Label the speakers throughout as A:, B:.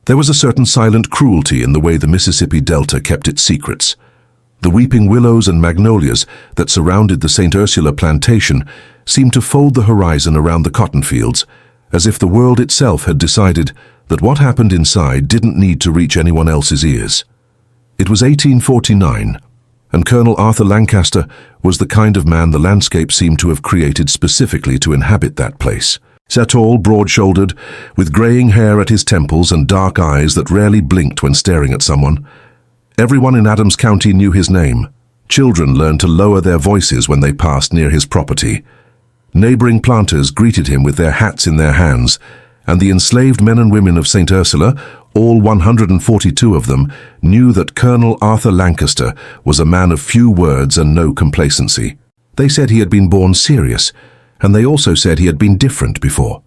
A: There was a certain silent cruelty in the way the Mississippi Delta kept its secrets. The weeping willows and magnolias that surrounded the St. Ursula plantation seemed to fold the horizon around the cotton fields, as if the world itself had decided that what happened inside didn't need to reach anyone else's ears. It was 1849, and Colonel Arthur Lancaster was the kind of man the landscape seemed to have created specifically to inhabit that place. Sat tall, broad-shouldered, with graying hair at his temples and dark eyes that rarely blinked when staring at someone. Everyone in Adams County knew his name. Children learned to lower their voices when they passed near his property. Neighboring planters greeted him with their hats in their hands, and the enslaved men and women of St. Ursula, all 142 of them, knew that Colonel Arthur Lancaster was a man of few words and no complacency. They said he had been born serious, and they also said he had been different before.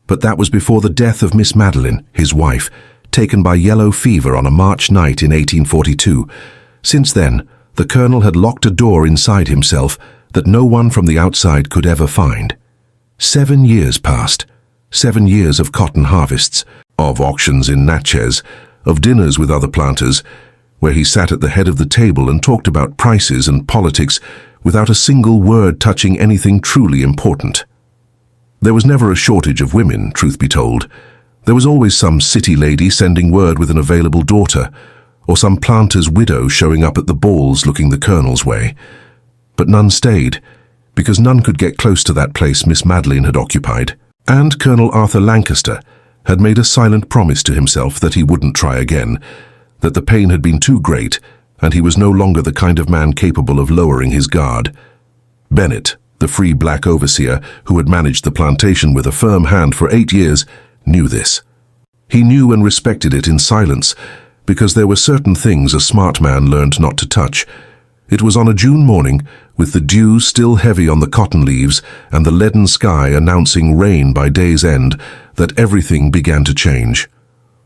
A: But that was before the death of Miss Madeline, his wife, taken by yellow fever on a March night in 1842. Since then, the colonel had locked a door inside himself that no one from the outside could ever find. 7 years passed. 7 years of cotton harvests, of auctions in Natchez, of dinners with other planters, where he sat at the head of the table and talked about prices and politics without a single word touching anything truly important. There was never a shortage of women, truth be told. There was always some city lady sending word with an available daughter, or some planter's widow showing up at the balls looking the colonel's way. But none stayed, because none could get close to that place Miss Madeline had occupied. And Colonel Arthur Lancaster had made a silent promise to himself that he wouldn't try again, that the pain had been too great, and he was no longer the kind of man capable of lowering his guard. Bennett, the free black overseer who had managed the plantation with a firm hand for 8 years, knew this. He knew and respected it in silence, because there were certain things a smart man learned not to touch. It was on a June morning, with the dew still heavy on the cotton leaves and the leaden sky announcing rain by day's end, that everything began to change.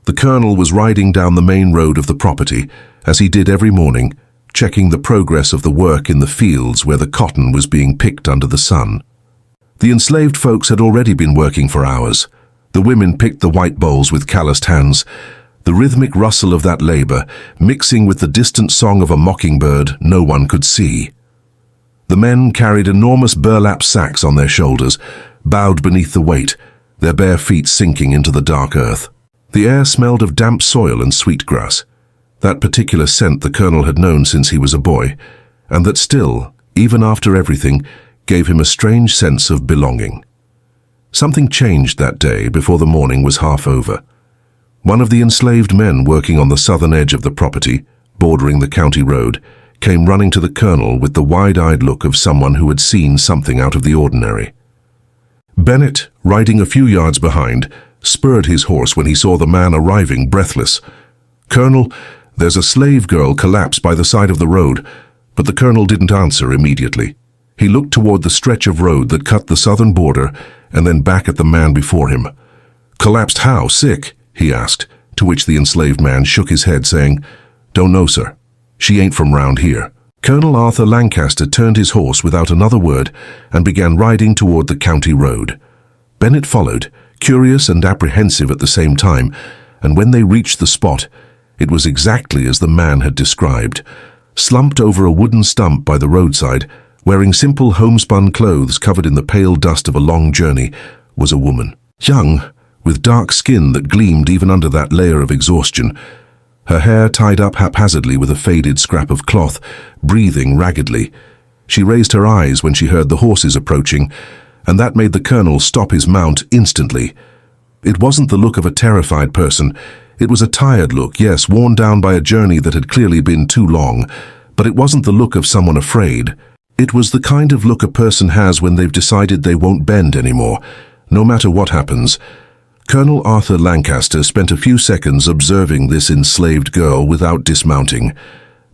A: The colonel was riding down the main road of the property, as he did every morning, checking the progress of the work in the fields where the cotton was being picked under the sun. The enslaved folks had already been working for hours. The women picked the white bolls with calloused hands, the rhythmic rustle of that labor mixing with the distant song of a mockingbird no one could see. The men carried enormous burlap sacks on their shoulders, bowed beneath the weight, their bare feet sinking into the dark earth. The air smelled of damp soil and sweet grass, that particular scent the colonel had known since he was a boy, and that still, even after everything, gave him a strange sense of belonging. Something changed that day before the morning was half over. One of the enslaved men working on the southern edge of the property, bordering the county road, came running to the colonel with the wide-eyed look of someone who had seen something out of the ordinary. Bennett, riding a few yards behind, spurred his horse when he saw the man arriving, breathless. "Colonel, there's a slave girl collapsed by the side of the road," but the colonel didn't answer immediately. He looked toward the stretch of road that cut the southern border and then back at the man before him. "Collapsed how? Sick?" he asked, to which the enslaved man shook his head, saying, "Don't know, sir. She ain't from round here." Colonel Arthur Lancaster turned his horse without another word and began riding toward the county road. Bennett followed, curious and apprehensive at the same time, and when they reached the spot, it was exactly as the man had described. Slumped over a wooden stump by the roadside, wearing simple homespun clothes covered in the pale dust of a long journey, was a woman. Young, with dark skin that gleamed even under that layer of exhaustion, her hair tied up haphazardly with a faded scrap of cloth, breathing raggedly. She raised her eyes when she heard the horses approaching, and that made the colonel stop his mount instantly. It wasn't the look of a terrified person. It was a tired look, yes, worn down by a journey that had clearly been too long, but it wasn't the look of someone afraid. It was the kind of look a person has when they've decided they won't bend anymore, no matter what happens. Colonel Arthur Lancaster spent a few seconds observing this enslaved girl without dismounting.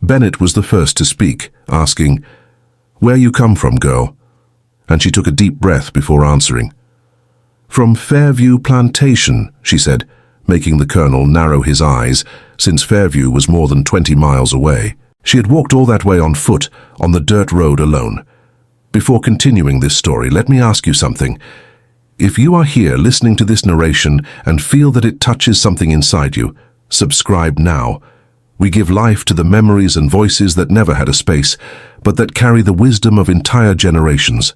A: Bennett was the first to speak, asking, "Where you come from, girl?" And she took a deep breath before answering. "From Fairview Plantation," she said, making the colonel narrow his eyes, since Fairview was more than 20 miles away. She had walked all that way on foot, on the dirt road alone. "Before continuing this story, let me ask you something. If you are here listening to this narration and feel that it touches something inside you, subscribe now. We give life to the memories and voices that never had a space, but that carry the wisdom of entire generations.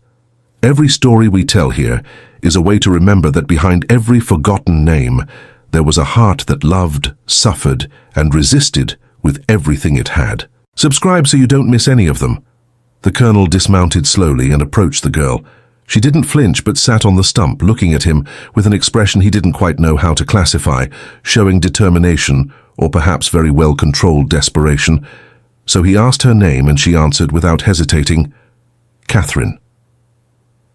A: Every story we tell here is a way to remember that behind every forgotten name, there was a heart that loved, suffered, and resisted with everything it had. Subscribe so you don't miss any of them. The colonel dismounted slowly and approached the girl. She didn't flinch but sat on the stump looking at him with an expression he didn't quite know how to classify, showing determination or perhaps very well-controlled desperation. So he asked her name and she answered without hesitating, "Catherine."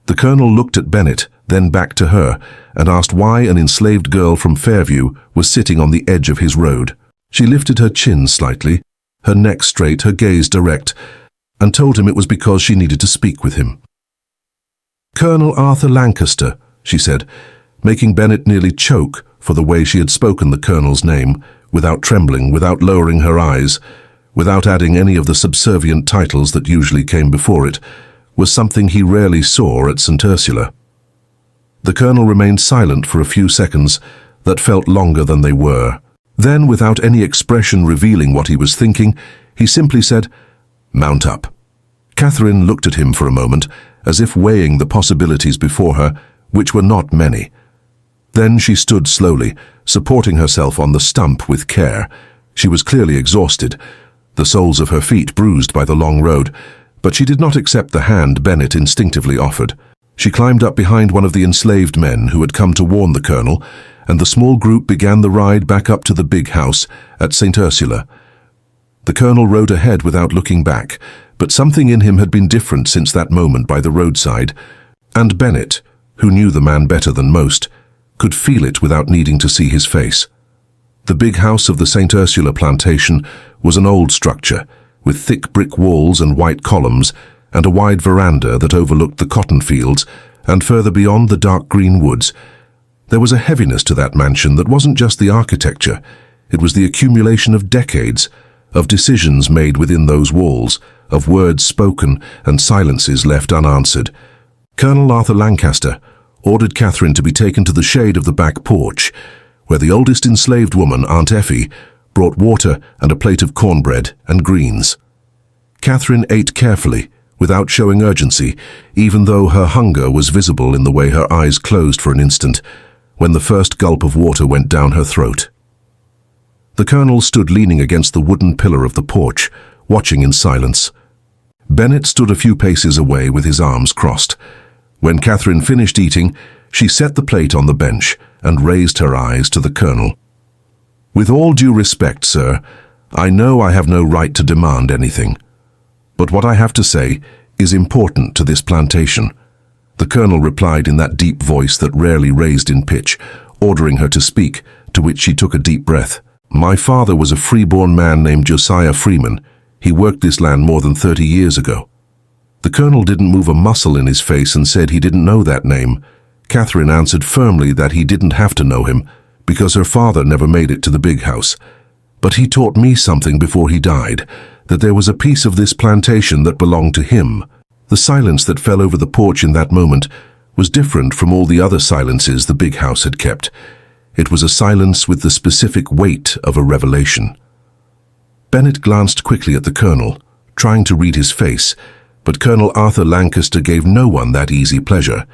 A: The colonel looked at Bennett, then back to her, and asked why an enslaved girl from Fairview was sitting on the edge of his road. She lifted her chin slightly, her neck straight, her gaze direct, and told him it was because she needed to speak with him. "Colonel Arthur Lancaster," she said, making Bennett nearly choke for the way she had spoken the colonel's name, without trembling, without lowering her eyes, without adding any of the subservient titles that usually came before it, was something he rarely saw at St. Ursula. The colonel remained silent for a few seconds that felt longer than they were. Then, without any expression revealing what he was thinking, he simply said, "Mount up." Catherine looked at him for a moment, as if weighing the possibilities before her, which were not many. Then she stood slowly, supporting herself on the stump with care. She was clearly exhausted, the soles of her feet bruised by the long road, but she did not accept the hand Bennett instinctively offered. She climbed up behind one of the enslaved men who had come to warn the colonel, and the small group began the ride back up to the big house at St. Ursula. The colonel rode ahead without looking back, but something in him had been different since that moment by the roadside, and Bennett, who knew the man better than most, could feel it without needing to see his face. The big house of the St. Ursula plantation was an old structure, with thick brick walls and white columns, and a wide veranda that overlooked the cotton fields, and further beyond the dark green woods. There was a heaviness to that mansion that wasn't just the architecture, it was the accumulation of decades, of decisions made within those walls, of words spoken and silences left unanswered. Colonel Arthur Lancaster ordered Catherine to be taken to the shade of the back porch, where the oldest enslaved woman, Aunt Effie, brought water and a plate of cornbread and greens. Catherine ate carefully, without showing urgency, even though her hunger was visible in the way her eyes closed for an instant, when the first gulp of water went down her throat. The colonel stood leaning against the wooden pillar of the porch, watching in silence. Bennett stood a few paces away with his arms crossed. When Catherine finished eating, she set the plate on the bench and raised her eyes to the colonel. "With all due respect, sir, I know I have no right to demand anything. But what I have to say is important to this plantation," the colonel replied in that deep voice that rarely raised in pitch, ordering her to speak, to which she took a deep breath. "My father was a freeborn man named Josiah Freeman. He worked this land more than 30 years ago." The colonel didn't move a muscle in his face and said he didn't know that name. Catherine answered firmly that he didn't have to know him, because her father never made it to the big house. "But he taught me something before he died, that there was a piece of this plantation that belonged to him." The silence that fell over the porch in that moment was different from all the other silences the big house had kept. It was a silence with the specific weight of a revelation. Bennett glanced quickly at the colonel, trying to read his face, but Colonel Arthur Lancaster gave no one that easy pleasure.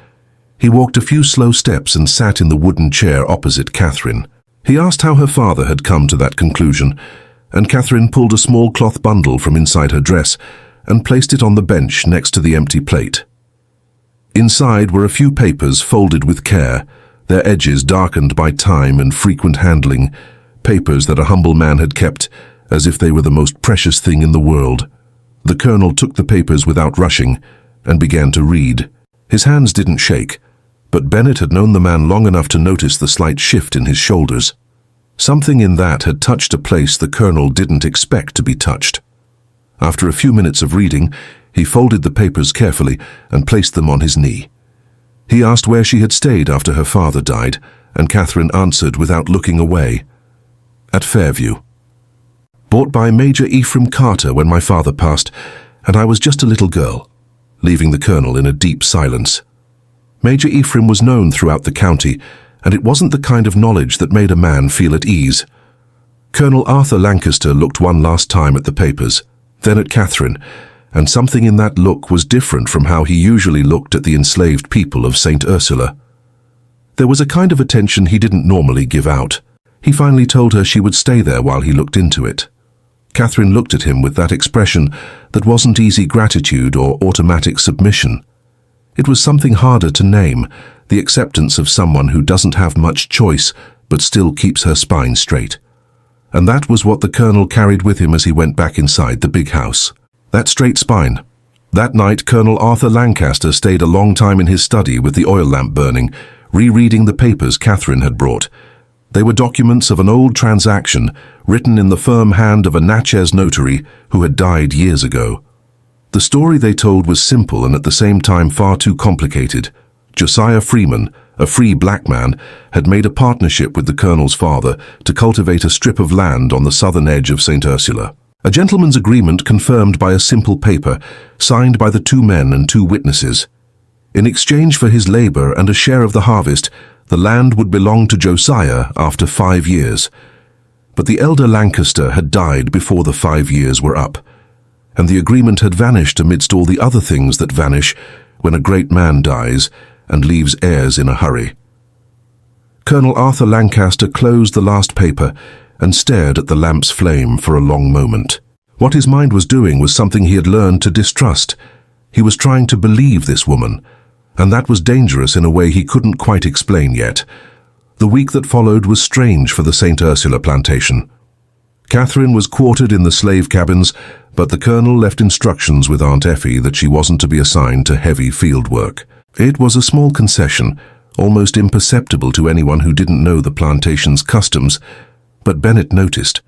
A: He walked a few slow steps and sat in the wooden chair opposite Catherine. He asked how her father had come to that conclusion, and Catherine pulled a small cloth bundle from inside her dress and placed it on the bench next to the empty plate. Inside were a few papers folded with care, their edges darkened by time and frequent handling, papers that a humble man had kept as if they were the most precious thing in the world. The colonel took the papers without rushing and began to read. His hands didn't shake, but Bennett had known the man long enough to notice the slight shift in his shoulders. Something in that had touched a place the colonel didn't expect to be touched. After a few minutes of reading, he folded the papers carefully and placed them on his knee. He asked where she had stayed after her father died, and Catherine answered without looking away. "At Fairview. Bought by Major Ephraim Carter when my father passed, and I was just a little girl," leaving the colonel in a deep silence. Major Ephraim was known throughout the county, and it wasn't the kind of knowledge that made a man feel at ease. Colonel Arthur Lancaster looked one last time at the papers, then at Catherine, and something in that look was different from how he usually looked at the enslaved people of St. Ursula. There was a kind of attention he didn't normally give out. He finally told her she would stay there while he looked into it. Catherine looked at him with that expression that wasn't easy gratitude or automatic submission. It was something harder to name, the acceptance of someone who doesn't have much choice but still keeps her spine straight. And that was what the colonel carried with him as he went back inside the big house. That straight spine. That night, Colonel Arthur Lancaster stayed a long time in his study with the oil lamp burning, rereading the papers Catherine had brought. They were documents of an old transaction written in the firm hand of a Natchez notary who had died years ago. The story they told was simple and at the same time far too complicated. Josiah Freeman, a free black man, had made a partnership with the colonel's father to cultivate a strip of land on the southern edge of St. Ursula. A gentleman's agreement confirmed by a simple paper, signed by the two men and two witnesses. In exchange for his labor and a share of the harvest, the land would belong to Josiah after 5 years. But the elder Lancaster had died before the 5 years were up, and the agreement had vanished amidst all the other things that vanish when a great man dies and leaves heirs in a hurry. Colonel Arthur Lancaster closed the last paper and stared at the lamp's flame for a long moment. What his mind was doing was something he had learned to distrust. He was trying to believe this woman, and that was dangerous in a way he couldn't quite explain yet. The week that followed was strange for the St. Ursula plantation. Catherine was quartered in the slave cabins, but the colonel left instructions with Aunt Effie that she wasn't to be assigned to heavy field work. It was a small concession, almost imperceptible to anyone who didn't know the plantation's customs, but Bennett noticed.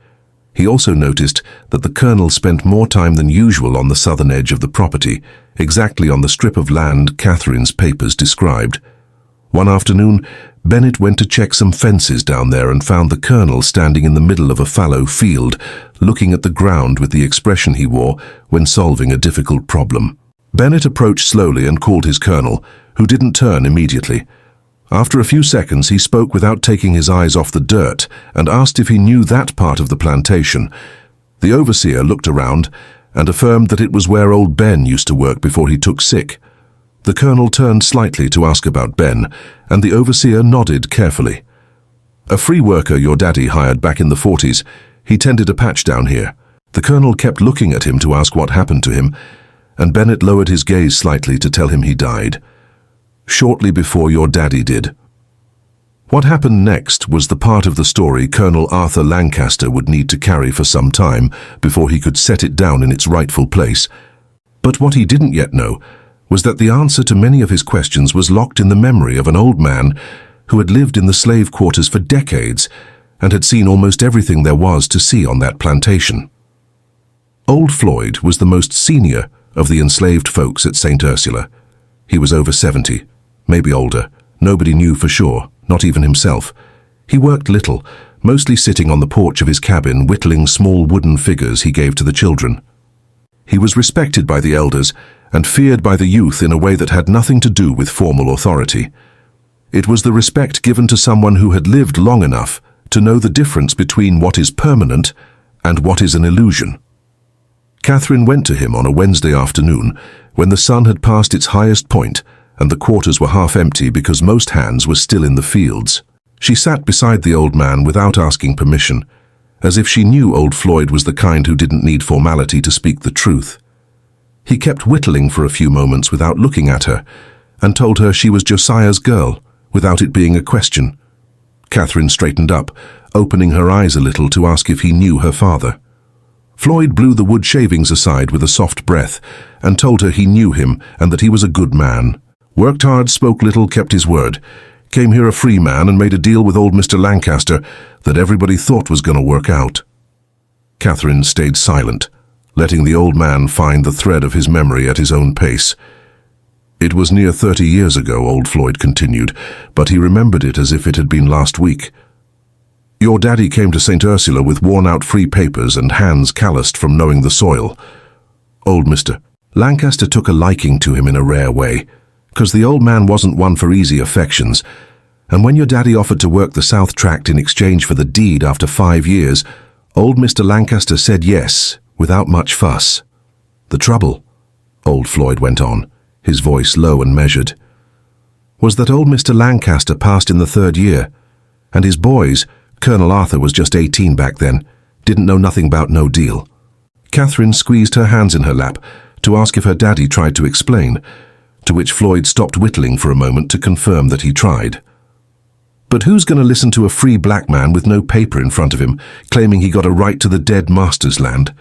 A: He also noticed that the colonel spent more time than usual on the southern edge of the property, exactly on the strip of land Catherine's papers described. One afternoon, Bennett went to check some fences down there and found the colonel standing in the middle of a fallow field, looking at the ground with the expression he wore when solving a difficult problem. Bennett approached slowly and called his colonel, who didn't turn immediately. After a few seconds, he spoke without taking his eyes off the dirt and asked if he knew that part of the plantation. The overseer looked around and affirmed that it was where old Ben used to work before he took sick. The colonel turned slightly to ask about Ben, and the overseer nodded carefully. "A free worker your daddy hired back in the 40s. He tended a patch down here." The colonel kept looking at him to ask what happened to him, and Bennett lowered his gaze slightly to tell him he died. "Shortly before your daddy did." What happened next was the part of the story Colonel Arthur Lancaster would need to carry for some time before he could set it down in its rightful place. But what he didn't yet know was that the answer to many of his questions was locked in the memory of an old man who had lived in the slave quarters for decades and had seen almost everything there was to see on that plantation. Old Floyd was the most senior of the enslaved folks at St. Ursula. He was over 70, maybe older. Nobody knew for sure, not even himself. He worked little, mostly sitting on the porch of his cabin whittling small wooden figures he gave to the children. He was respected by the elders and feared by the youth in a way that had nothing to do with formal authority. It was the respect given to someone who had lived long enough to know the difference between what is permanent and what is an illusion. Catherine went to him on a Wednesday afternoon when the sun had passed its highest point and the quarters were half empty because most hands were still in the fields. She sat beside the old man without asking permission, as if she knew old Floyd was the kind who didn't need formality to speak the truth. He kept whittling for a few moments without looking at her, and told her she was Josiah's girl, without it being a question. Catherine straightened up, opening her eyes a little to ask if he knew her father. Floyd blew the wood shavings aside with a soft breath, and told her he knew him and that he was a good man. Worked hard, spoke little, kept his word. Came here a free man and made a deal with old Mr. Lancaster that everybody thought was going to work out. Catherine stayed silent, letting the old man find the thread of his memory at his own pace. It was near 30 years ago, old Floyd continued, but he remembered it as if it had been last week. Your daddy came to St. Ursula with worn-out free papers and hands calloused from knowing the soil. Old Mr. Lancaster took a liking to him in a rare way. 'Cause the old man wasn't one for easy affections, and when your daddy offered to work the South Tract in exchange for the deed after 5 years, old Mr. Lancaster said yes, without much fuss. The trouble, old Floyd went on, his voice low and measured, was that old Mr. Lancaster passed in the 3rd year, and his boys, Colonel Arthur was just 18 back then, didn't know nothing about no deal. Catherine squeezed her hands in her lap to ask if her daddy tried to explain, to which Floyd stopped whittling for a moment to confirm that he tried. But who's going to listen to a free black man with no paper in front of him, claiming he got a right to the dead master's land?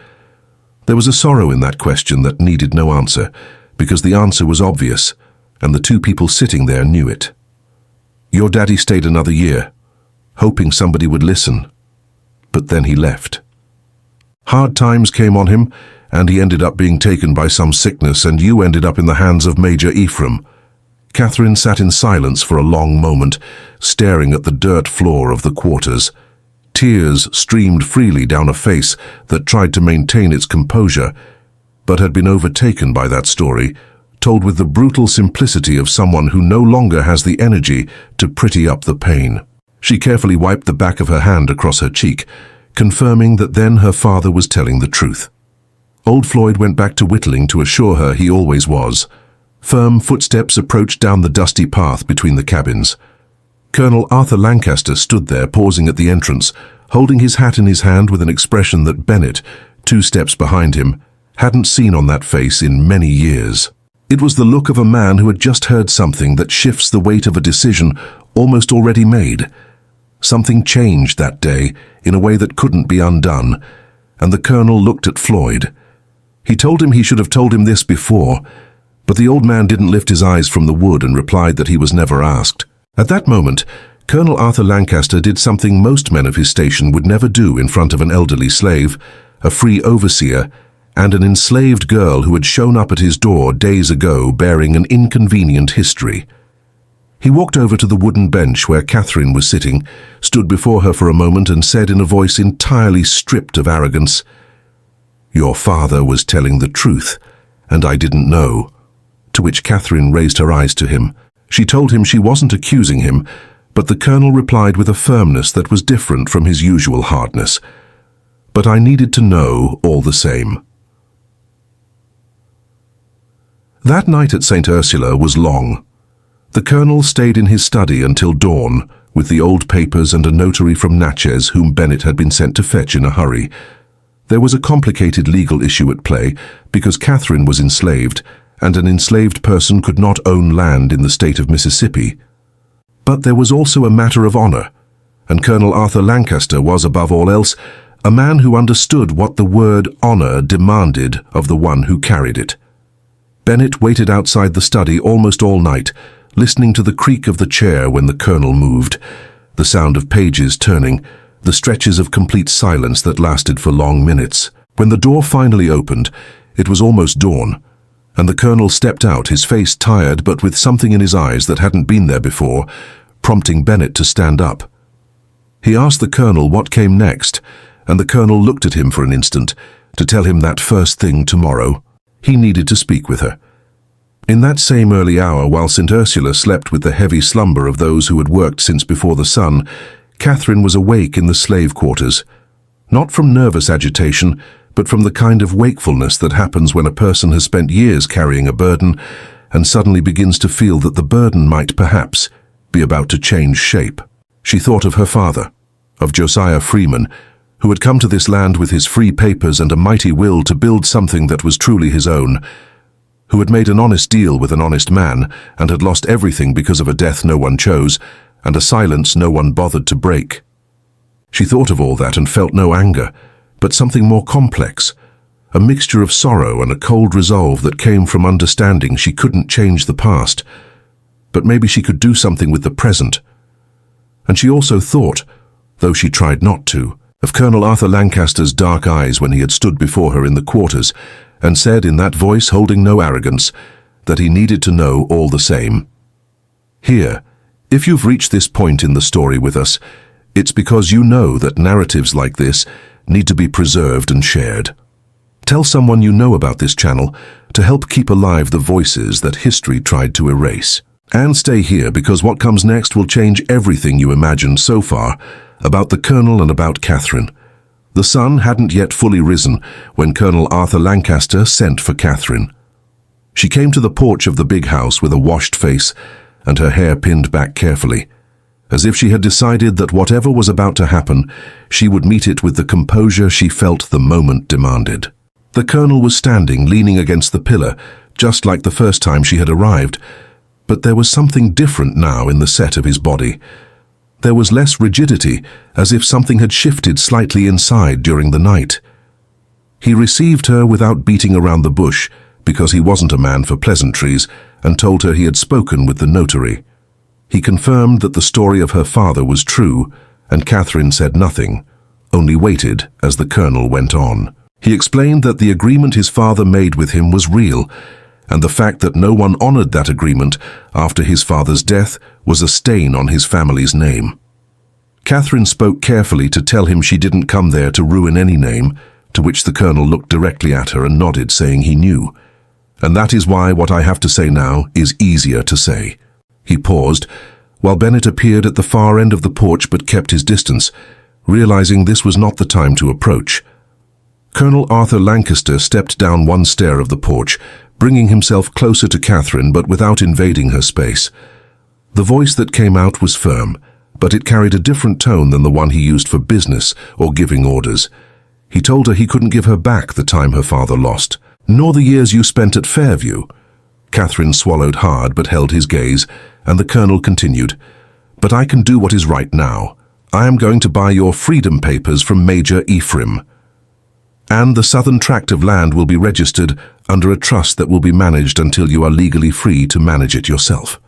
A: There was a sorrow in that question that needed no answer, because the answer was obvious, and the two people sitting there knew it. Your daddy stayed another year, hoping somebody would listen, but then he left. Hard times came on him, and he ended up being taken by some sickness, and you ended up in the hands of Major Ephraim. Catherine sat in silence for a long moment, staring at the dirt floor of the quarters. Tears streamed freely down a face that tried to maintain its composure, but had been overtaken by that story, told with the brutal simplicity of someone who no longer has the energy to pretty up the pain. She carefully wiped the back of her hand across her cheek, confirming that then her father was telling the truth. Old Floyd went back to whittling to assure her he always was. Firm footsteps approached down the dusty path between the cabins. Colonel Arthur Lancaster stood there, pausing at the entrance, holding his hat in his hand with an expression that Bennett, 2 steps behind him, hadn't seen on that face in many years. It was the look of a man who had just heard something that shifts the weight of a decision almost already made. Something changed that day in a way that couldn't be undone, and the colonel looked at Floyd. He told him he should have told him this before, but the old man didn't lift his eyes from the wood and replied that he was never asked. At that moment, Colonel Arthur Lancaster did something most men of his station would never do in front of an elderly slave, a free overseer, and an enslaved girl who had shown up at his door days ago bearing an inconvenient history. He walked over to the wooden bench where Catherine was sitting, stood before her for a moment and said in a voice entirely stripped of arrogance, "Your father was telling the truth, and I didn't know." To which Catherine raised her eyes to him. She told him she wasn't accusing him, but the colonel replied with a firmness that was different from his usual hardness. "But I needed to know all the same." That night at St. Ursula was long. The colonel stayed in his study until dawn, with the old papers and a notary from Natchez whom Bennett had been sent to fetch in a hurry. There was a complicated legal issue at play because Catherine was enslaved, and an enslaved person could not own land in the state of Mississippi. But there was also a matter of honor, and Colonel Arthur Lancaster was, above all else, a man who understood what the word honor demanded of the one who carried it. Bennett waited outside the study almost all night, listening to the creak of the chair when the colonel moved, the sound of pages turning, the stretches of complete silence that lasted for long minutes. When the door finally opened, it was almost dawn, and the colonel stepped out, his face tired but with something in his eyes that hadn't been there before, prompting Bennett to stand up. He asked the colonel what came next, and the colonel looked at him for an instant to tell him that first thing tomorrow. He needed to speak with her. In that same early hour, while St. Ursula slept with the heavy slumber of those who had worked since before the sun, Catherine was awake in the slave quarters, not from nervous agitation, but from the kind of wakefulness that happens when a person has spent years carrying a burden and suddenly begins to feel that the burden might perhaps be about to change shape. She thought of her father, of Josiah Freeman, who had come to this land with his free papers and a mighty will to build something that was truly his own, who had made an honest deal with an honest man and had lost everything because of a death no one chose and a silence no one bothered to break. She thought of all that and felt no anger, but something more complex, a mixture of sorrow and a cold resolve that came from understanding she couldn't change the past, but maybe she could do something with the present. And she also thought, though she tried not to, of Colonel Arthur Lancaster's dark eyes when he had stood before her in the quarters and said in that voice holding no arrogance that he needed to know all the same. Here, if you've reached this point in the story with us, it's because you know that narratives like this need to be preserved and shared. Tell someone you know about this channel, to help keep alive the voices that history tried to erase. And stay here, because what comes next will change everything you imagined so far about the Colonel and about Catherine. The sun hadn't yet fully risen when Colonel Arthur Lancaster sent for Catherine. She came to the porch of the big house with a washed face and her hair pinned back carefully, as if she had decided that whatever was about to happen, she would meet it with the composure she felt the moment demanded. The Colonel was standing, leaning against the pillar, just like the first time she had arrived, but there was something different now in the set of his body. There was less rigidity, as if something had shifted slightly inside during the night. He received her without beating around the bush, because he wasn't a man for pleasantries, and told her he had spoken with the notary. He confirmed that the story of her father was true, and Catherine said nothing, only waited as the Colonel went on. He explained that the agreement his father made with him was real, and the fact that no one honored that agreement after his father's death was a stain on his family's name. Catherine spoke carefully to tell him she didn't come there to ruin any name, to which the Colonel looked directly at her and nodded, saying he knew. And that is why what I have to say now is easier to say. He paused, while Bennett appeared at the far end of the porch but kept his distance, realizing this was not the time to approach. Colonel Arthur Lancaster stepped down one stair of the porch, bringing himself closer to Catherine but without invading her space. The voice that came out was firm, but it carried a different tone than the one he used for business or giving orders. He told her he couldn't give her back the time her father lost, nor the years you spent at Fairview. Catherine swallowed hard but held his gaze, and the Colonel continued, "But I can do what is right now. I am going to buy your freedom papers from Major Ephraim. And the southern tract of land will be registered under a trust that will be managed until you are legally free to manage it yourself."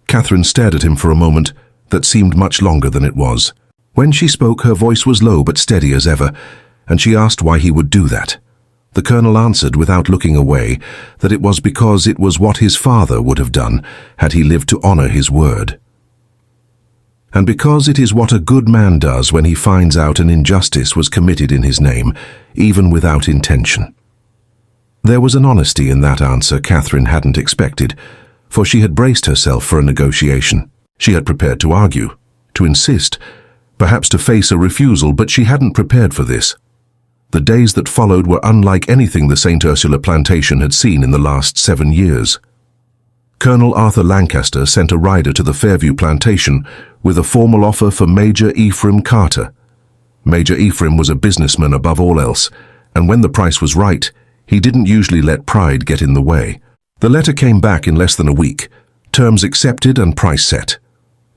A: Catherine stared at him for a moment that seemed much longer than it was. When she spoke, her voice was low but steady as ever, and she asked why he would do that. The Colonel answered without looking away that it was because it was what his father would have done had he lived to honor his word. And because it is what a good man does when he finds out an injustice was committed in his name, even without intention. There was an honesty in that answer Catherine hadn't expected, for she had braced herself for a negotiation. She had prepared to argue, to insist, perhaps to face a refusal, but she hadn't prepared for this. The days that followed were unlike anything the St. Ursula plantation had seen in the last 7 years. Colonel Arthur Lancaster sent a rider to the Fairview plantation with a formal offer for Major Ephraim Carter. Major Ephraim was a businessman above all else, and when the price was right, he didn't usually let pride get in the way. The letter came back in less than a week, terms accepted and price set.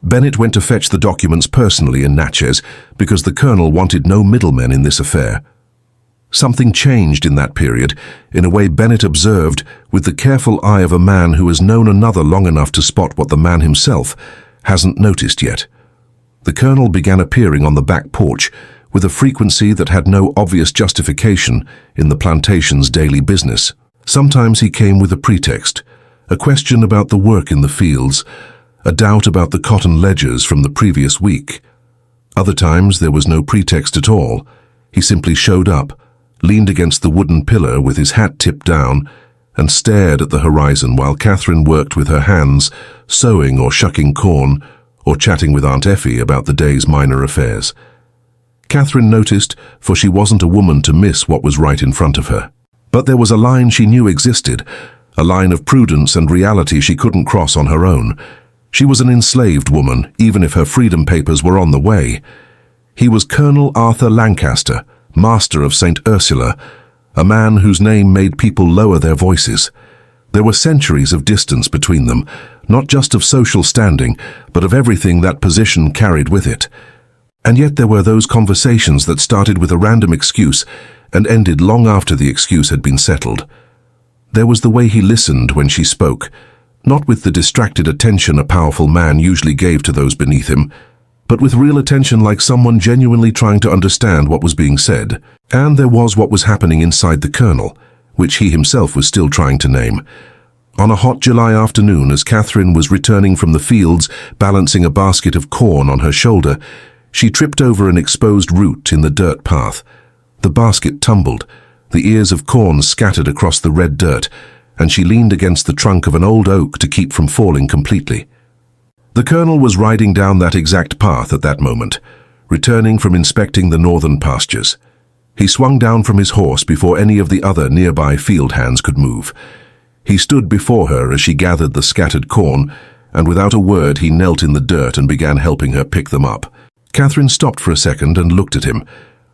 A: Bennett went to fetch the documents personally in Natchez because the Colonel wanted no middlemen in this affair. Something changed in that period, in a way Bennett observed with the careful eye of a man who has known another long enough to spot what the man himself hasn't noticed yet. The Colonel began appearing on the back porch with a frequency that had no obvious justification in the plantation's daily business. Sometimes he came with a pretext, a question about the work in the fields, a doubt about the cotton ledgers from the previous week. Other times there was no pretext at all. He simply showed up, leaned against the wooden pillar with his hat tipped down, and stared at the horizon while Catherine worked with her hands, sewing or shucking corn, or chatting with Aunt Effie about the day's minor affairs. Catherine noticed, for she wasn't a woman to miss what was right in front of her. But there was a line she knew existed, a line of prudence and reality she couldn't cross on her own. She was an enslaved woman, even if her freedom papers were on the way. He was Colonel Arthur Lancaster, Master of St. Ursula, a man whose name made people lower their voices. There were centuries of distance between them, not just of social standing, but of everything that position carried with it. And yet there were those conversations that started with a random excuse and ended long after the excuse had been settled. There was the way he listened when she spoke, not with the distracted attention a powerful man usually gave to those beneath him, but with real attention, like someone genuinely trying to understand what was being said. And there was what was happening inside the Colonel, which he himself was still trying to name. On a hot July afternoon, as Catherine was returning from the fields, balancing a basket of corn on her shoulder, she tripped over an exposed root in the dirt path. The basket tumbled, the ears of corn scattered across the red dirt, and she leaned against the trunk of an old oak to keep from falling completely. The colonel was riding down that exact path at that moment, returning from inspecting the northern pastures. He swung down from his horse before any of the other nearby field hands could move. He stood before her as she gathered the scattered corn, and without a word he knelt in the dirt and began helping her pick them up. Catherine stopped for a second and looked at him,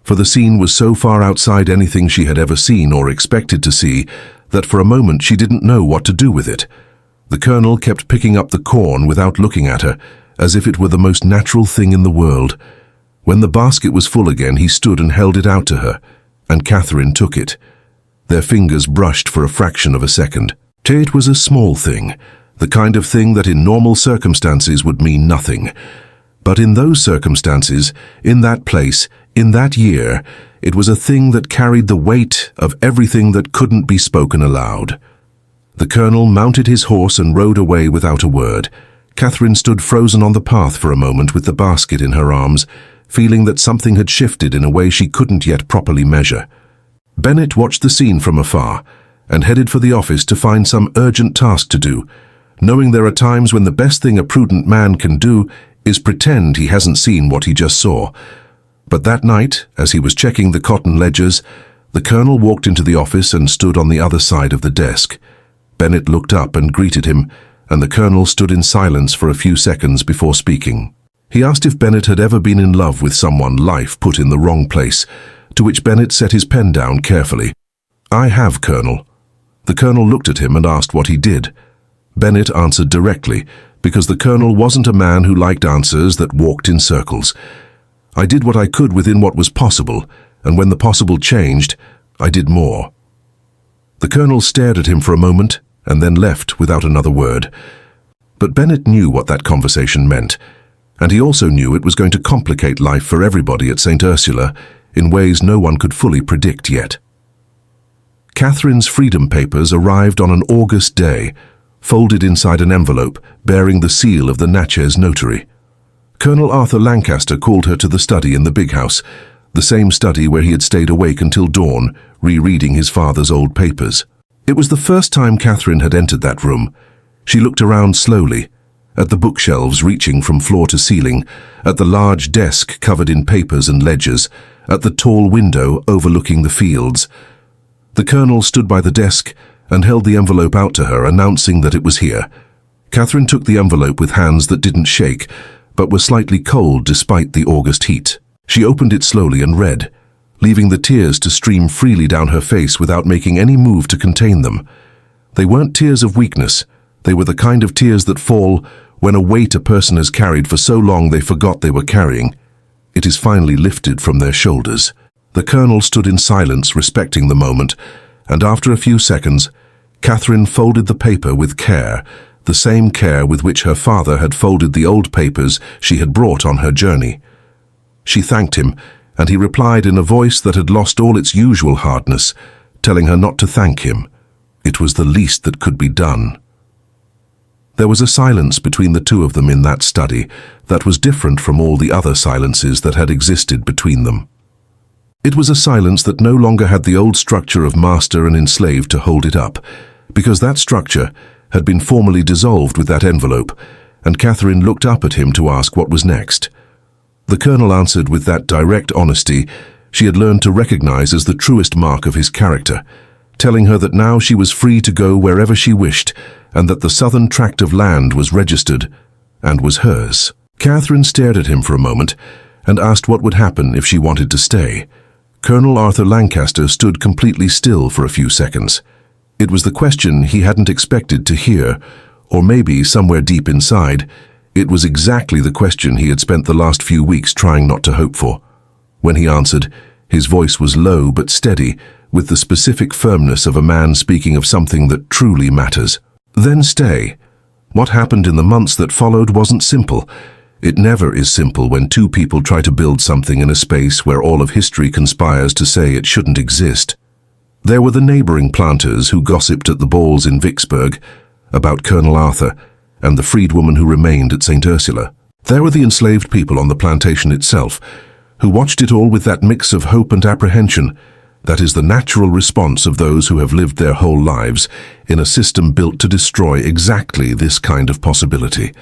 A: for the scene was so far outside anything she had ever seen or expected to see that for a moment she didn't know what to do with it. The colonel kept picking up the corn without looking at her, as if it were the most natural thing in the world. When the basket was full again, he stood and held it out to her, and Catherine took it. Their fingers brushed for a fraction of a second. It was a small thing, the kind of thing that in normal circumstances would mean nothing. But in those circumstances, in that place, in that year, it was a thing that carried the weight of everything that couldn't be spoken aloud. The colonel mounted his horse and rode away without a word. Catherine stood frozen on the path for a moment with the basket in her arms, feeling that something had shifted in a way she couldn't yet properly measure. Bennett watched the scene from afar and headed for the office to find some urgent task to do, knowing there are times when the best thing a prudent man can do is pretend he hasn't seen what he just saw. But that night, as he was checking the cotton ledgers, the colonel walked into the office and stood on the other side of the desk. Bennett looked up and greeted him, and the colonel stood in silence for a few seconds before speaking. He asked if Bennett had ever been in love with someone life put in the wrong place, to which Bennett set his pen down carefully. "I have, Colonel." The colonel looked at him and asked what he did. Bennett answered directly, because the colonel wasn't a man who liked answers that walked in circles. "I did what I could within what was possible, and when the possible changed, I did more." The colonel stared at him for a moment, and then left without another word. But Bennett knew what that conversation meant, and he also knew it was going to complicate life for everybody at St. Ursula in ways no one could fully predict yet. Catherine's freedom papers arrived on an August day, folded inside an envelope bearing the seal of the Natchez notary. Colonel Arthur Lancaster called her to the study in the big house, the same study where he had stayed awake until dawn, rereading his father's old papers. It was the first time Catherine had entered that room. She looked around slowly, at the bookshelves reaching from floor to ceiling, at the large desk covered in papers and ledgers, at the tall window overlooking the fields. The colonel stood by the desk and held the envelope out to her, announcing that it was here. Catherine took the envelope with hands that didn't shake, but were slightly cold despite the August heat. She opened it slowly and read, leaving the tears to stream freely down her face without making any move to contain them. They weren't tears of weakness. They were the kind of tears that fall when a weight a person has carried for so long they forgot they were carrying. It is finally lifted from their shoulders. The colonel stood in silence, respecting the moment, and after a few seconds, Catherine folded the paper with care, the same care with which her father had folded the old papers she had brought on her journey. She thanked him, and he replied in a voice that had lost all its usual hardness, telling her not to thank him. It was the least that could be done. There was a silence between the two of them in that study that was different from all the other silences that had existed between them. It was a silence that no longer had the old structure of master and enslaved to hold it up, because that structure had been formally dissolved with that envelope, and Catherine looked up at him to ask what was next. The colonel answered with that direct honesty she had learned to recognize as the truest mark of his character, telling her that now she was free to go wherever she wished, and that the southern tract of land was registered and was hers. Catherine stared at him for a moment and asked what would happen if she wanted to stay. Colonel Arthur Lancaster stood completely still for a few seconds. It was the question he hadn't expected to hear, or maybe somewhere deep inside, it was exactly the question he had spent the last few weeks trying not to hope for. When he answered, his voice was low but steady, with the specific firmness of a man speaking of something that truly matters. Then stay. What happened in the months that followed wasn't simple. It never is simple when two people try to build something in a space where all of history conspires to say it shouldn't exist. There were the neighboring planters who gossiped at the balls in Vicksburg about Colonel Arthur and the freedwoman who remained at St. Ursula. There were the enslaved people on the plantation itself, who watched it all with that mix of hope and apprehension, That is the natural response of those who have lived their whole lives in a system built to destroy exactly this kind of possibility.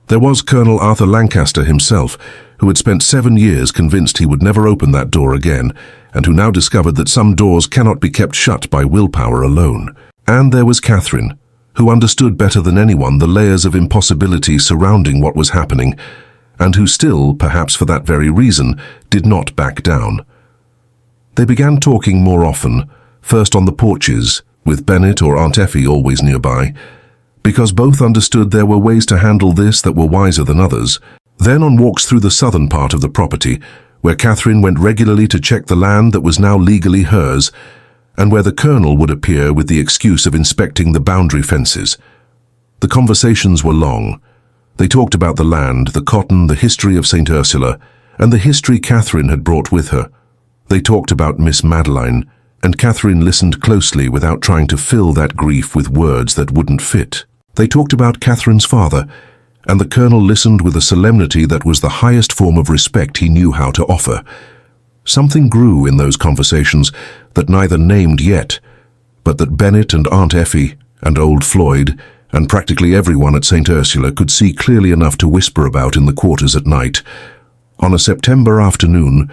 A: There was Colonel Arthur Lancaster himself, who had spent 7 years convinced he would never open that door again, and who now discovered that some doors cannot be kept shut by willpower alone. And there was Catherine, who understood better than anyone the layers of impossibility surrounding what was happening, and who still, perhaps for that very reason, did not back down. They began talking more often, first on the porches, with Bennett or Aunt Effie always nearby, because both understood there were ways to handle this that were wiser than others. Then on walks through the southern part of the property, where Catherine went regularly to check the land that was now legally hers, and where the Colonel would appear with the excuse of inspecting the boundary fences. The conversations were long. They talked about the land, the cotton, the history of St. Ursula, and the history Catherine had brought with her. They talked about Miss Madeline, and Catherine listened closely without trying to fill that grief with words that wouldn't fit. They talked about Catherine's father, and the Colonel listened with a solemnity that was the highest form of respect he knew how to offer. Something grew in those conversations that neither named yet, but that Bennett and Aunt Effie and old Floyd and practically everyone at St. Ursula could see clearly enough to whisper about in the quarters at night. On a September afternoon,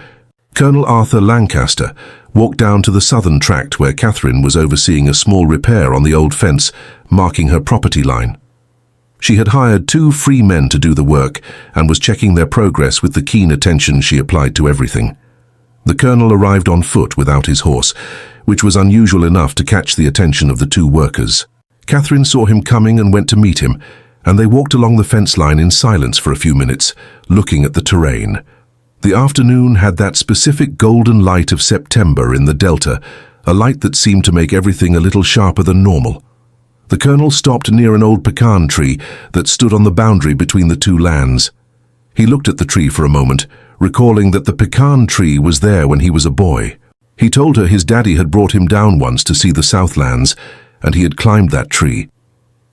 A: Colonel Arthur Lancaster walked down to the southern tract where Catherine was overseeing a small repair on the old fence, marking her property line. She had hired 2 free men to do the work and was checking their progress with the keen attention she applied to everything. The Colonel arrived on foot without his horse, which was unusual enough to catch the attention of the 2 workers. Catherine saw him coming and went to meet him, and they walked along the fence line in silence for a few minutes, looking at the terrain. The afternoon had that specific golden light of September in the delta, a light that seemed to make everything a little sharper than normal. The Colonel stopped near an old pecan tree that stood on the boundary between the 2 lands. He looked at the tree for a moment, recalling that the pecan tree was there when he was a boy. He told her his daddy had brought him down once to see the Southlands, and he had climbed that tree.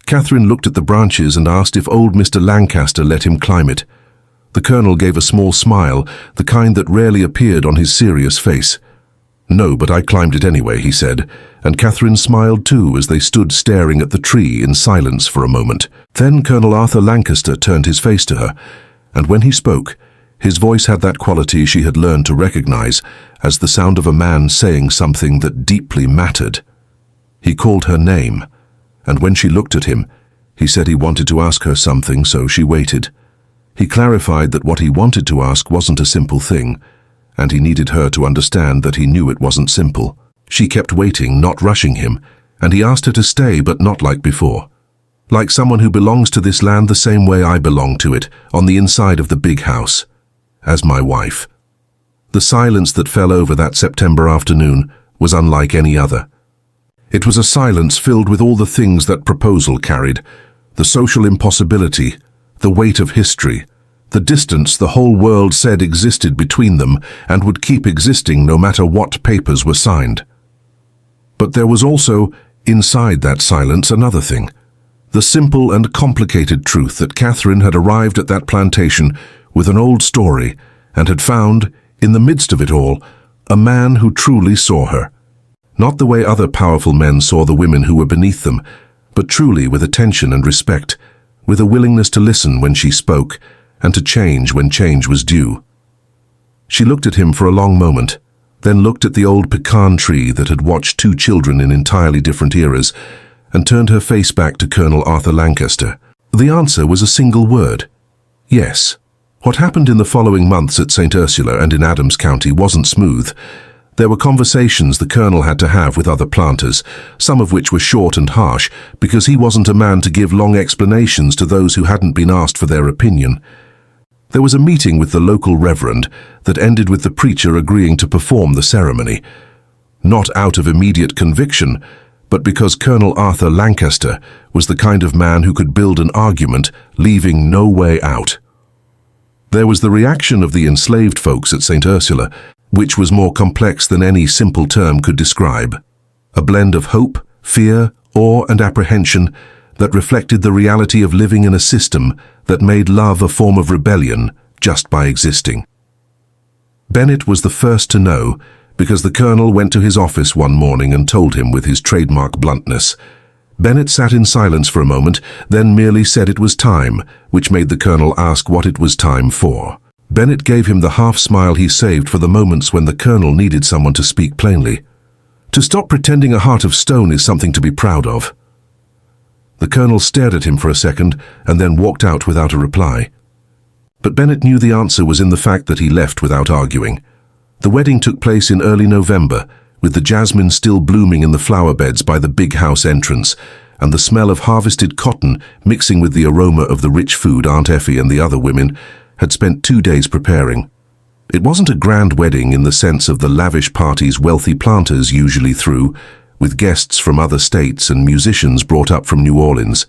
A: Catherine looked at the branches and asked if old Mr. Lancaster let him climb it. The Colonel gave a small smile, the kind that rarely appeared on his serious face. "No, but I climbed it anyway," he said, and Catherine smiled too as they stood staring at the tree in silence for a moment. Then Colonel Arthur Lancaster turned his face to her, and when he spoke, his voice had that quality she had learned to recognize as the sound of a man saying something that deeply mattered. He called her name, and when she looked at him, he said he wanted to ask her something, so she waited. He clarified that what he wanted to ask wasn't a simple thing, and he needed her to understand that he knew it wasn't simple. She kept waiting, not rushing him, and he asked her to stay, but not like before. Like someone who belongs to this land the same way I belong to it, on the inside of the big house. As my wife. The silence that fell over that September afternoon was unlike any other. It was a silence filled with all the things that proposal carried, the social impossibility, the weight of history, the distance the whole world said existed between them and would keep existing no matter what papers were signed. But there was also, inside that silence, another thing, the simple and complicated truth that Catherine had arrived at that plantation with an old story and had found, in the midst of it all, a man who truly saw her. Not the way other powerful men saw the women who were beneath them, but truly with attention and respect, with a willingness to listen when she spoke and to change when change was due. She looked at him for a long moment, then looked at the old pecan tree that had watched 2 children in entirely different eras, and turned her face back to Colonel Arthur Lancaster. The answer was a single word: yes. What happened in the following months at St. Ursula and in Adams County wasn't smooth. There were conversations the Colonel had to have with other planters, some of which were short and harsh, because he wasn't a man to give long explanations to those who hadn't been asked for their opinion. There was a meeting with the local reverend that ended with the preacher agreeing to perform the ceremony, not out of immediate conviction, but because Colonel Arthur Lancaster was the kind of man who could build an argument, leaving no way out. There was the reaction of the enslaved folks at St. Ursula, which was more complex than any simple term could describe. A blend of hope, fear, awe, and apprehension that reflected the reality of living in a system that made love a form of rebellion just by existing. Bennett was the first to know because the colonel went to his office one morning and told him with his trademark bluntness. Bennett sat in silence for a moment, then merely said it was time, which made the colonel ask what it was time for. Bennett gave him the half-smile he saved for the moments when the colonel needed someone to speak plainly. To stop pretending a heart of stone is something to be proud of. The colonel stared at him for a second and then walked out without a reply. But Bennett knew the answer was in the fact that he left without arguing. The wedding took place in early November, with the jasmine still blooming in the flower beds by the big house entrance, and the smell of harvested cotton mixing with the aroma of the rich food Aunt Effie and the other women had spent 2 days preparing. It wasn't a grand wedding in the sense of the lavish parties wealthy planters usually threw, with guests from other states and musicians brought up from New Orleans.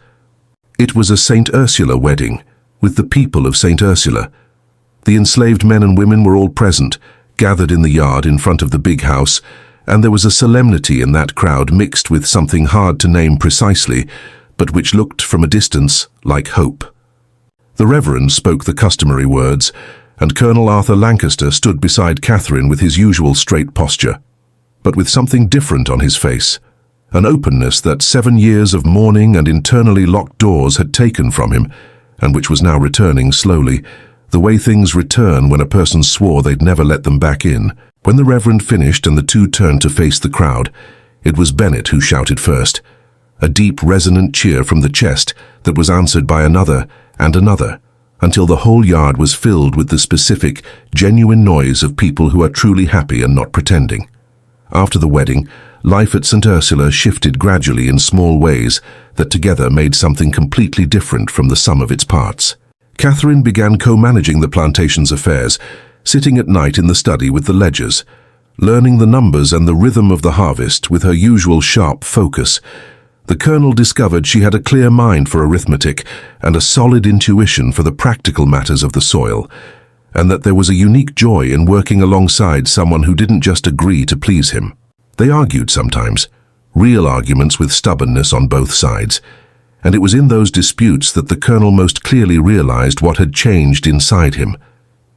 A: It was a St. Ursula wedding, with the people of St. Ursula. The enslaved men and women were all present, gathered in the yard in front of the big house, and there was a solemnity in that crowd mixed with something hard to name precisely, but which looked from a distance like hope. The Reverend spoke the customary words, and Colonel Arthur Lancaster stood beside Catherine with his usual straight posture, but with something different on his face, an openness that 7 years of mourning and internally locked doors had taken from him, and which was now returning slowly, the way things return when a person swore they'd never let them back in. When the Reverend finished and the two turned to face the crowd, it was Bennett who shouted first, a deep resonant cheer from the chest that was answered by another and another, until the whole yard was filled with the specific, genuine noise of people who are truly happy and not pretending. After the wedding, life at St. Ursula shifted gradually in small ways that together made something completely different from the sum of its parts. Catherine began co-managing the plantation's affairs, sitting at night in the study with the ledgers, learning the numbers and the rhythm of the harvest with her usual sharp focus. The colonel discovered she had a clear mind for arithmetic and a solid intuition for the practical matters of the soil, and that there was a unique joy in working alongside someone who didn't just agree to please him. They argued sometimes, real arguments with stubbornness on both sides, and it was in those disputes that the colonel most clearly realized what had changed inside him.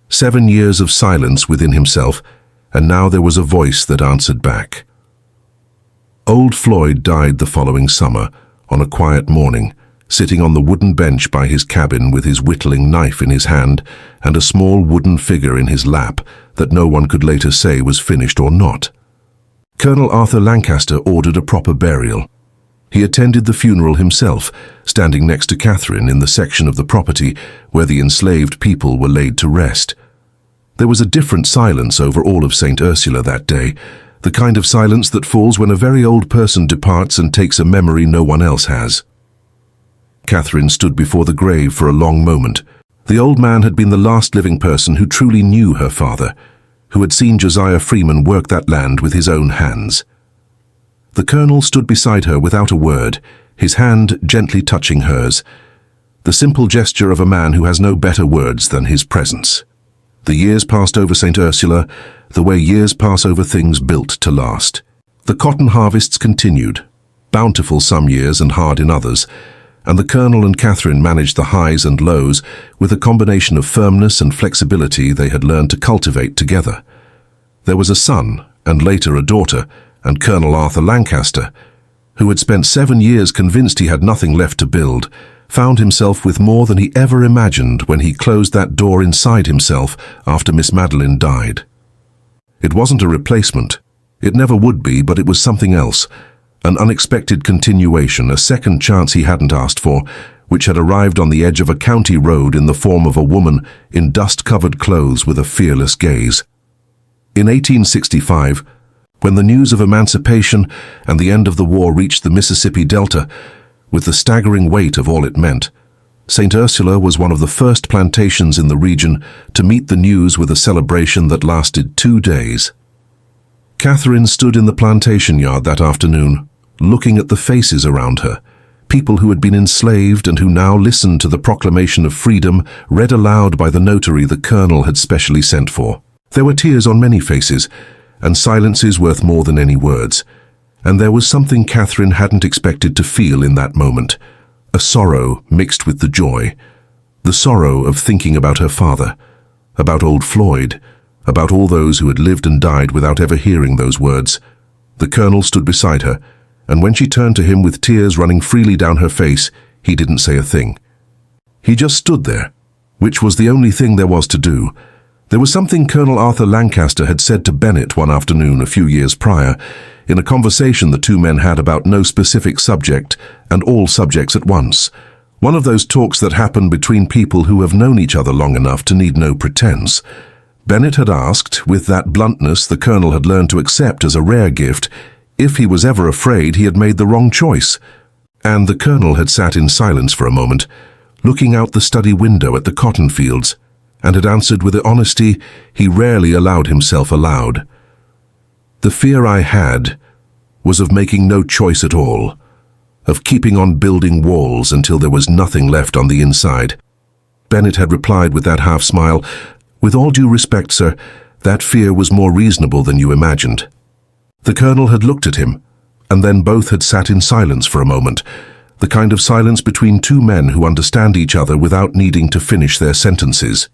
A: 7 years of silence within himself, and now there was a voice that answered back. Old Floyd died the following summer, on a quiet morning, sitting on the wooden bench by his cabin with his whittling knife in his hand and a small wooden figure in his lap that no one could later say was finished or not. Colonel Arthur Lancaster ordered a proper burial. He attended the funeral himself, standing next to Catherine in the section of the property where the enslaved people were laid to rest. There was a different silence over all of St. Ursula that day, the kind of silence that falls when a very old person departs and takes a memory no one else has. Catherine stood before the grave for a long moment. The old man had been the last living person who truly knew her father, who had seen Josiah Freeman work that land with his own hands. The colonel stood beside her without a word, his hand gently touching hers, the simple gesture of a man who has no better words than his presence. The years passed over St. Ursula, the way years pass over things built to last. The cotton harvests continued, bountiful some years and hard in others, and the colonel and Catherine managed the highs and lows with a combination of firmness and flexibility they had learned to cultivate together. There was a son, and later a daughter, and Colonel Arthur Lancaster, who had spent 7 years convinced he had nothing left to build, found himself with more than he ever imagined when he closed that door inside himself after Miss Madeline died. It wasn't a replacement. It never would be, but it was something else, an unexpected continuation, a second chance he hadn't asked for, which had arrived on the edge of a county road in the form of a woman in dust-covered clothes with a fearless gaze. In 1865, when the news of emancipation and the end of the war reached the Mississippi Delta, with the staggering weight of all it meant, St. Ursula was one of the first plantations in the region to meet the news with a celebration that lasted 2 days. Catherine stood in the plantation yard that afternoon, looking at the faces around her, people who had been enslaved and who now listened to the proclamation of freedom read aloud by the notary the colonel had specially sent for. There were tears on many faces, and silences worth more than any words, and there was something Catherine hadn't expected to feel in that moment, a sorrow mixed with the joy, the sorrow of thinking about her father, about old Floyd, about all those who had lived and died without ever hearing those words. The colonel stood beside her, and when she turned to him with tears running freely down her face, he didn't say a thing. He just stood there, which was the only thing there was to do. There was something Colonel Arthur Lancaster had said to Bennett one afternoon a few years prior, in a conversation the two men had about no specific subject and all subjects at once. One of those talks that happen between people who have known each other long enough to need no pretense. Bennett had asked, with that bluntness the colonel had learned to accept as a rare gift, if he was ever afraid he had made the wrong choice. And the colonel had sat in silence for a moment, looking out the study window at the cotton fields, and had answered with the honesty he rarely allowed himself aloud. The fear I had was of making no choice at all, of keeping on building walls until there was nothing left on the inside. Bennett had replied with that half-smile, "With all due respect, sir, that fear was more reasonable than you imagined." The colonel had looked at him, and then both had sat in silence for a moment, the kind of silence between two men who understand each other without needing to finish their sentences.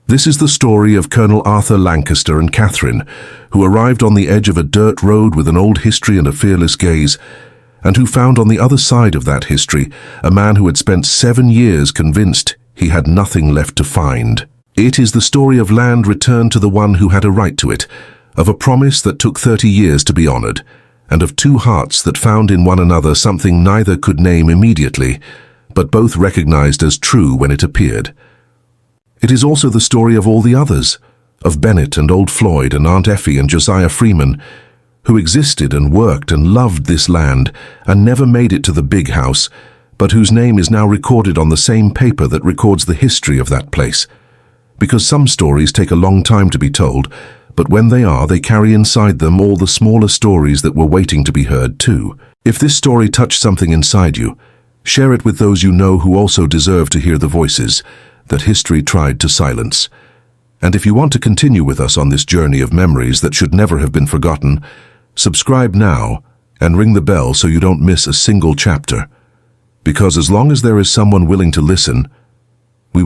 A: This is the story of Colonel Arthur Lancaster and Catherine, who arrived on the edge of a dirt road with an old history and a fearless gaze, and who found on the other side of that history a man who had spent 7 years convinced he had nothing left to find. It is the story of land returned to the one who had a right to it, of a promise that took 30 years to be honored, and of two hearts that found in one another something neither could name immediately, but both recognized as true when it appeared. It is also the story of all the others, of Bennett and old Floyd and Aunt Effie and Josiah Freeman, who existed and worked and loved this land and never made it to the big house, but whose name is now recorded on the same paper that records the history of that place. Because some stories take a long time to be told, but when they are, they carry inside them all the smaller stories that were waiting to be heard too. If this story touched something inside you, share it with those you know who also deserve to hear the voices that history tried to silence. And if you want to continue with us on this journey of memories that should never have been forgotten, subscribe now and ring the bell so you don't miss a single chapter. Because as long as there is someone willing to listen,